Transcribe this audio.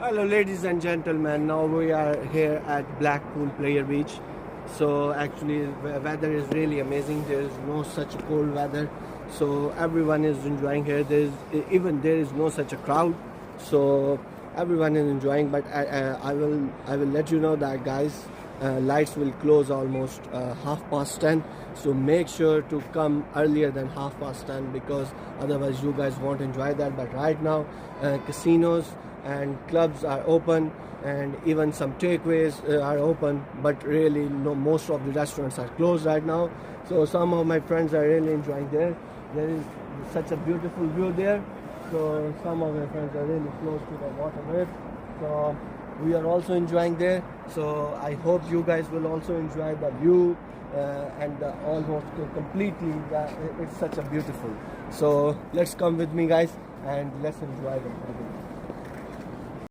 Hello ladies and gentlemen, now we are here at Blackpool Player Beach. So actually the weather is really amazing. There is no such cold weather, so everyone is enjoying here. There is no such a crowd, so everyone is enjoying. But I will let you know that, guys, lights will close almost 10:30, so make sure to come earlier than 10:30 because otherwise you guys won't enjoy that. But right now casinos and clubs are open, and even some takeaways are open, but really no, most of the restaurants are closed right now. So some of my friends are really enjoying there is such a beautiful view there, so some of my friends are really close to the water here, so we are also enjoying there. So I hope you guys will also enjoy the view and almost completely it's such a beautiful. So let's come with me, guys, and let's enjoy the